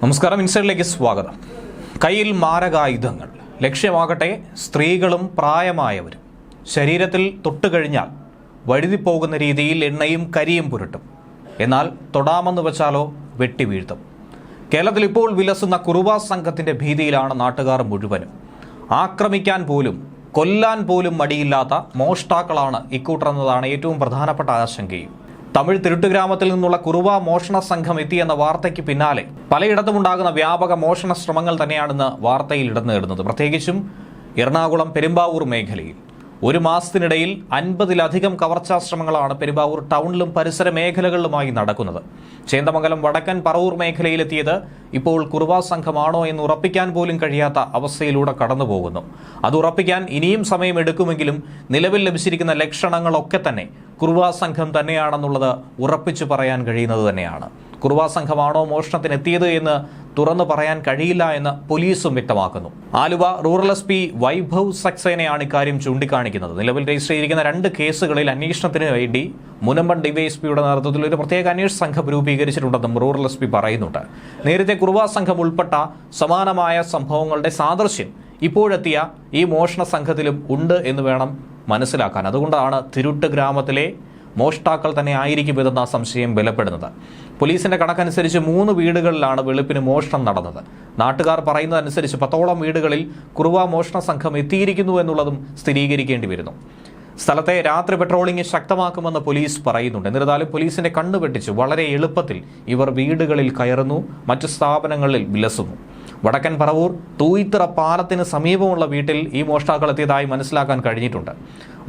നമസ്കാരം, ഇൻസൈഡിലേക്ക് സ്വാഗതം. കയ്യിൽ മാരകായുധങ്ങൾ, ലക്ഷ്യമാകട്ടെ സ്ത്രീകളും പ്രായമായവരും. ശരീരത്തിൽ തൊട്ടുകഴിഞ്ഞാൽ വഴുതിപ്പോകുന്ന രീതിയിൽ എണ്ണയും കരിയും പുരട്ടും. എന്നാൽ തൊടാമെന്ന് വെച്ചാലോ വെട്ടി വീഴ്ത്തും. കേരളത്തിൽ ഇപ്പോൾ വിലസുന്ന കുറുവാ സംഘത്തിന്റെ ഭീതിയിലാണ് നാട്ടുകാർ മുഴുവനും. ആക്രമിക്കാൻ പോലും കൊല്ലാൻ പോലും മടിയില്ലാത്ത മോഷ്ടാക്കളാണ് ഇക്കൂട്ടരെന്നതാണ് ഏറ്റവും പ്രധാനപ്പെട്ട ആശങ്കയും. തമിഴ് തിരുട്ടുഗ്രാമത്തിൽ നിന്നുള്ള കുറുവ മോഷണ സംഘം എത്തിയെന്ന വാർത്തയ്ക്ക് പിന്നാലെ പലയിടത്തുമുണ്ടാകുന്ന വ്യാപക മോഷണ ശ്രമങ്ങൾ തന്നെയാണെന്ന് വാർത്തയിൽ ഇടം നേടുന്നത്. പ്രത്യേകിച്ചും എറണാകുളം പെരുമ്പാവൂർ മേഖലയിൽ ഒരു മാസത്തിനിടയിൽ 50-ലധികം കവർച്ചാ ശ്രമങ്ങളാണ് പെരുമ്പാവൂർ ടൗണിലും പരിസര മേഖലകളിലുമായി നടക്കുന്നത്. ചേന്ദമംഗലം വടക്കൻ പറവൂർ മേഖലയിലെത്തിയത് ഇപ്പോൾ കുറുവാ സംഘമാണോ എന്ന് ഉറപ്പിക്കാൻ പോലും കഴിയാത്ത അവസ്ഥയിലൂടെ കടന്നുപോകുന്നു. അത് ഉറപ്പിക്കാൻ ഇനിയും സമയമെടുക്കുമെങ്കിലും നിലവിൽ ലഭിച്ചിരിക്കുന്ന ലക്ഷണങ്ങളൊക്കെ തന്നെ കുറുവാ സംഘം തന്നെയാണെന്നുള്ളത് ഉറപ്പിച്ചു പറയാൻ കഴിയുന്നത് തന്നെയാണ്. കുറുവാ സംഘമാണോ മോഷണത്തിനെത്തിയത് എന്ന് തുറന്നു പറയാൻ കഴിയില്ല എന്ന് പോലീസും വ്യക്തമാക്കുന്നു. ആലുവ റൂറൽ SP വൈഭവ് സക്സേനയാണ് ഇക്കാര്യം ചൂണ്ടിക്കാണിക്കുന്നത്. നിലവിൽ രജിസ്റ്റർ ചെയ്തിരിക്കുന്ന 2 കേസുകളിൽ അന്വേഷണത്തിന് വേണ്ടി മുനമ്പൻ ഡിവൈഎസ്പിയുടെ നേതൃത്വത്തിൽ ഒരു പ്രത്യേക അന്വേഷണ സംഘം രൂപീകരിച്ചിട്ടുണ്ടെന്നും റൂറൽ SP പറയുന്നുണ്ട്. നേരത്തെ കുറുവാ സംഘം ഉൾപ്പെട്ട സമാനമായ സംഭവങ്ങളുടെ സാദൃശ്യം ഇപ്പോഴെത്തിയ ഈ മോഷണ സംഘത്തിലും ഉണ്ട് എന്ന് വേണം മനസ്സിലാക്കാൻ. അതുകൊണ്ടാണ് തിരുട്ട് ഗ്രാമത്തിലെ മോഷ്ടാക്കൾ തന്നെ ആയിരിക്കും ഇതെന്ന സംശയം ബലപ്പെടുന്നത്. പോലീസിന്റെ കണക്കനുസരിച്ച് 3 വീടുകളിലാണ് വെളുപ്പിന് മോഷണം നടന്നത്. നാട്ടുകാർ പറയുന്നതനുസരിച്ച് 10ഓളം വീടുകളിൽ കുറുവ മോഷണ സംഘം എത്തിയിരിക്കുന്നു എന്നുള്ളതും സ്ഥിരീകരിക്കേണ്ടി വരുന്നു. സ്ഥലത്തെ രാത്രി പെട്രോളിംഗ് ശക്തമാക്കുമെന്ന് പോലീസ് പറയുന്നുണ്ട്. എന്നിരുന്നാലും പോലീസിന്റെ കണ്ണു വെട്ടിച്ച് വളരെ എളുപ്പത്തിൽ ഇവർ വീടുകളിൽ കയറുന്നു, മറ്റു സ്ഥാപനങ്ങളിൽ വിലസുന്നു. വടക്കൻ പറവൂർ തൂയിത്തറ പാലത്തിന് സമീപമുള്ള വീട്ടിൽ ഈ മോഷ്ടാക്കൾ എത്തിയതായി മനസ്സിലാക്കാൻ കഴിഞ്ഞിട്ടുണ്ട്.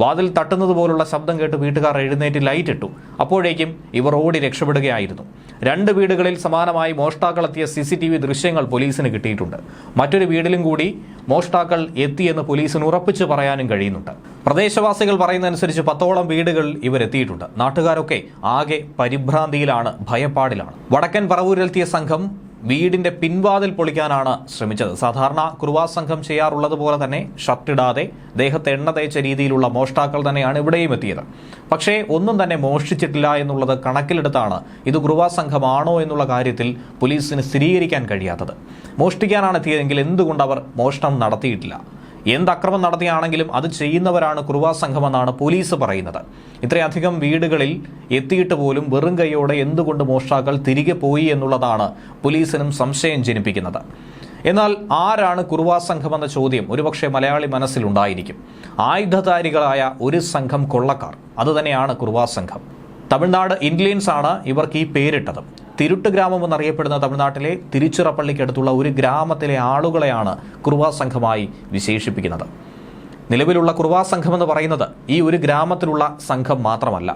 വാതിൽ തട്ടുന്നത് പോലുള്ള ശബ്ദം കേട്ട് വീട്ടുകാർ എഴുന്നേറ്റ് ലൈറ്റ് ഇട്ടു. അപ്പോഴേക്കും ഇവർ ഓടി രക്ഷപ്പെടുകയായിരുന്നു. 2 വീടുകളിൽ സമാനമായി മോഷ്ടാക്കൾ എത്തിയ CCTV ദൃശ്യങ്ങൾ പോലീസിന് കിട്ടിയിട്ടുണ്ട്. മറ്റൊരു വീട്ടിലും കൂടി മോഷ്ടാക്കൾ എത്തിയെന്ന് പോലീസിന് ഉറപ്പിച്ചു പറയാനും കഴിയുന്നുണ്ട്. പ്രദേശവാസികൾ പറയുന്നതനുസരിച്ച് 10ഓളം വീടുകൾ ഇവരെത്തിയിട്ടുണ്ട്. നാട്ടുകാരൊക്കെ ആകെ പരിഭ്രാന്തിയിലാണ്, ഭയപ്പാടിലാണ്. വടക്കൻ പറവൂരിലെത്തിയ സംഘം വീടിന്റെ പിൻവാതിൽ പൊളിക്കാനാണ് ശ്രമിച്ചത്. സാധാരണ കുറുവാ സംഘം ചെയ്യാറുള്ളത് പോലെ തന്നെ ഷർട്ടിടാതെ ദേഹത്ത് എണ്ണ തേച്ച രീതിയിലുള്ള മോഷ്ടാക്കൾ തന്നെയാണ് ഇവിടെയും എത്തിയത്. പക്ഷേ ഒന്നും തന്നെ മോഷ്ടിച്ചിട്ടില്ല എന്നുള്ളത് കണക്കിലെടുത്താണ് ഇത് കുറുവാ സംഘമാണോ എന്നുള്ള കാര്യത്തിൽ പോലീസിന് സ്ഥിരീകരിക്കാൻ കഴിയാത്തത്. മോഷ്ടിക്കാനാണ് എത്തിയതെങ്കിൽ എന്തുകൊണ്ട് അവർ മോഷണം നടത്തിയിട്ടില്ല? എന്ത് അക്രമം നടത്തിയാണെങ്കിലും അത് ചെയ്യുന്നവരാണ് കുറുവാ സംഘമെന്നാണ് പോലീസ് പറയുന്നത്. ഇത്രയധികം വീടുകളിൽ എത്തിയിട്ട് പോലും വെറും കൈയോടെ എന്തുകൊണ്ട് മോഷ്ടാക്കൾ തിരികെ പോയി എന്നുള്ളതാണ് പോലീസിനും സംശയം ജനിപ്പിക്കുന്നത്. എന്നാൽ ആരാണ് കുറുവാ സംഘമെന്ന ചോദ്യം ഒരുപക്ഷെ മലയാളി മനസ്സിലുണ്ടായിരിക്കും. ആയുധധാരികളായ ഒരു സംഘം കൊള്ളക്കാർ, അതുതന്നെയാണ് കുറുവാ സംഘം. തമിഴ്നാട് ഇന്ത്യൻസ് ആണ് ഇവർക്ക് ഈ പേരിട്ടത്. തിരുട്ട് ഗ്രാമം എന്നറിയപ്പെടുന്ന തമിഴ്നാട്ടിലെ തിരുച്ചിറപ്പള്ളിക്കടുത്തുള്ള ഒരു ഗ്രാമത്തിലെ ആളുകളെയാണ് കുറുവാ സംഘമായി വിശേഷിപ്പിക്കുന്നത്. നിലവിലുള്ള കുറുവാ സംഘം എന്ന് പറയുന്നത് ഈ ഒരു ഗ്രാമത്തിലുള്ള സംഘം മാത്രമല്ല,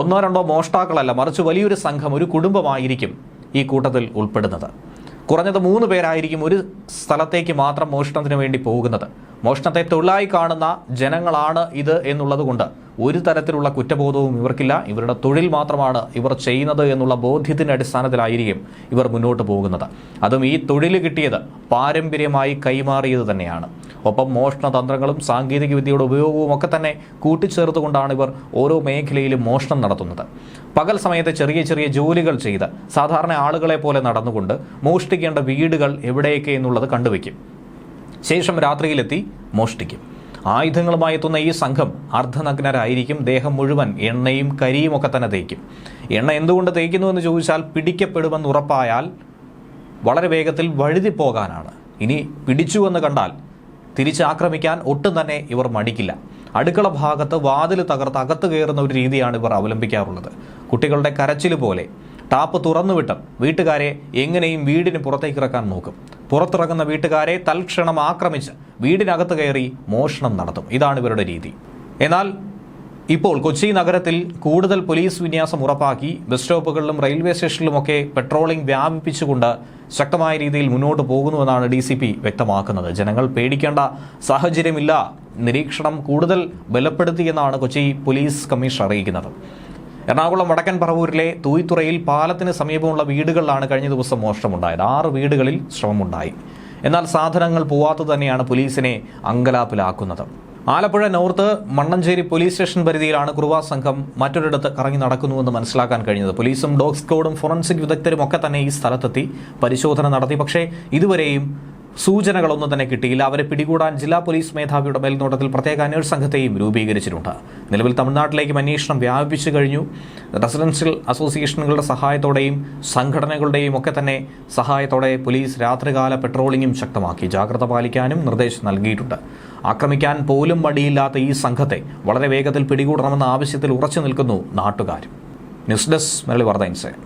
1-2 മോഷ്ടാക്കളല്ല, മറിച്ച് വലിയൊരു സംഘം, ഒരു കുടുംബമായിരിക്കും ഈ കൂട്ടത്തിൽ ഉൾപ്പെടുന്നത്. കുറഞ്ഞത് 3 പേരായിരിക്കും ഒരു സ്ഥലത്തേക്ക് മാത്രം മോഷണത്തിന് വേണ്ടി പോകുന്നത്. മോഷണത്തെ തൊഴിലായി കാണുന്ന ജനങ്ങളാണ് ഇത് എന്നുള്ളത് കൊണ്ട് ഒരു തരത്തിലുള്ള കുറ്റബോധവും ഇവർക്കില്ല. ഇവരുടെ തൊഴിൽ മാത്രമാണ് ഇവർ ചെയ്യുന്നത് എന്നുള്ള ബോധ്യത്തിന്റെ അടിസ്ഥാനത്തിലായിരിക്കും ഇവർ മുന്നോട്ട് പോകുന്നത്. അതും ഈ തൊഴിൽ കിട്ടിയത് പാരമ്പര്യമായി കൈമാറിയത് തന്നെയാണ്. ഒപ്പം മോഷണ തന്ത്രങ്ങളും സാങ്കേതിക വിദ്യയുടെ ഉപയോഗവും ഒക്കെ തന്നെ കൂട്ടിച്ചേർത്തുകൊണ്ടാണ് ഇവർ ഓരോ മേഖലയിലും മോഷണം നടത്തുന്നത്. പകൽ സമയത്ത് ചെറിയ ചെറിയ ജോലികൾ ചെയ്ത് സാധാരണ ആളുകളെ പോലെ നടന്നുകൊണ്ട് മോഷ്ടിക്കേണ്ട വീടുകൾ എവിടെയൊക്കെ എന്നുള്ളത് കണ്ടുവയ്ക്കും. ശേഷം രാത്രിയിലെത്തി മോഷ്ടിക്കും. ആയുധങ്ങളുമായി എത്തുന്ന ഈ സംഘം അർദ്ധനഗ്നരായിരിക്കും. ദേഹം മുഴുവൻ എണ്ണയും കരിയും ഒക്കെ തന്നെ തേക്കും. എണ്ണ എന്തുകൊണ്ട് തേക്കുന്നു എന്ന് ചോദിച്ചാൽ പിടിക്കപ്പെടുമെന്ന് ഉറപ്പായാൽ വളരെ വേഗത്തിൽ വഴുതിപ്പോകാനാണ്. ഇനി പിടിച്ചുവെന്ന് കണ്ടാൽ തിരിച്ചാക്രമിക്കാൻ ഒട്ടും തന്നെ ഇവർ മടിക്കില്ല. അടുക്കള ഭാഗത്ത് വാതിൽ തകർത്ത് അകത്ത് കയറുന്ന ഒരു രീതിയാണ് ഇവർ അവലംബിക്കാറുള്ളത്. കുട്ടികളുടെ കരച്ചിൽ പോലെ ടാപ്പ് തുറന്നുവിട്ട് വീട്ടുകാരെ എങ്ങനെയും വീടിന് പുറത്തേക്ക് ഇറക്കാൻ നോക്കും. പുറത്തിറങ്ങുന്ന വീട്ടുകാരെ തൽക്ഷണം ആക്രമിച്ച് വീടിനകത്ത് കയറി മോഷണം നടത്തും. ഇതാണ് ഇവരുടെ രീതി. എന്നാൽ ഇപ്പോൾ കൊച്ചി നഗരത്തിൽ കൂടുതൽ പോലീസ് വിന്യാസം ഉറപ്പാക്കി ബസ് സ്റ്റോപ്പുകളിലും റെയിൽവേ സ്റ്റേഷനിലുമൊക്കെ പെട്രോളിംഗ് വ്യാപിപ്പിച്ചുകൊണ്ട് ശക്തമായ രീതിയിൽ മുന്നോട്ട് പോകുന്നുവെന്നാണ് DCP വ്യക്തമാക്കുന്നത്. ജനങ്ങൾ പേടിക്കേണ്ട സാഹചര്യമില്ല, നിരീക്ഷണം കൂടുതൽ ബലപ്പെടുത്തിയെന്നാണ് കൊച്ചി പോലീസ് കമ്മീഷണർ അറിയിക്കുന്നത്. എറണാകുളം വടക്കൻ പറവൂരിലെ തൂയിത്തുറയിൽ പാലത്തിന് സമീപമുള്ള വീടുകളിലാണ് കഴിഞ്ഞ ദിവസം മോഷണമുണ്ടായത്. 6 വീടുകളിൽ ശ്രമമുണ്ടായി. എന്നാൽ സാധനങ്ങൾ പോവാത്തത് തന്നെയാണ് പോലീസിനെ അങ്കലാപ്പിലാക്കുന്നത്. Alappuzha north Mannanchery police station പരിധിയിലാണ് കുറുവ സംഘം മറ്റൊരിടത്ത് കറങ്ങി നടക്കുന്നുവെന്ന് മനസ്സിലാക്കാൻ കഴിഞ്ഞത്. പോലീസും ഡോഗ് സ്ക്വാഡും ഫോറൻസിക് വിദഗ്ധരും ഒക്കെ തന്നെ ഈ സ്ഥലത്തെത്തി പരിശോധന നടത്തി. പക്ഷേ ഇതുവരെയും സൂചനകളൊന്നും തന്നെ കിട്ടിയില്ല. അവരെ പിടികൂടാൻ ജില്ലാ പോലീസ് മേധാവിയുടെ മേൽനോട്ടത്തിൽ പ്രത്യേക അന്വേഷണ സംഘത്തെയും രൂപീകരിച്ചിട്ടുണ്ട്. നിലവിൽ തമിഴ്നാട്ടിലേക്കും അന്വേഷണം വ്യാപിച്ചു കഴിഞ്ഞു. റെസിഡൻഷ്യൽ അസോസിയേഷനുകളുടെ സഹായത്തോടെയും സംഘടനകളുടെയും ഒക്കെ തന്നെ സഹായത്തോടെ പോലീസ് രാത്രികാല പെട്രോളിംഗും ശക്തമാക്കി. ജാഗ്രത പാലിക്കാനും നിർദ്ദേശം നൽകിയിട്ടുണ്ട്. ആക്രമിക്കാൻ പോലും മടിയില്ലാത്ത ഈ സംഘത്തെ വളരെ വേഗത്തിൽ പിടികൂടണമെന്ന ആവശ്യത്തിൽ ഉറച്ചു നിൽക്കുന്നു നാട്ടുകാർ. ന്യൂസ് ഡെസ്ക് മലയാളി വാർത്ത ഇൻസൈഡ്.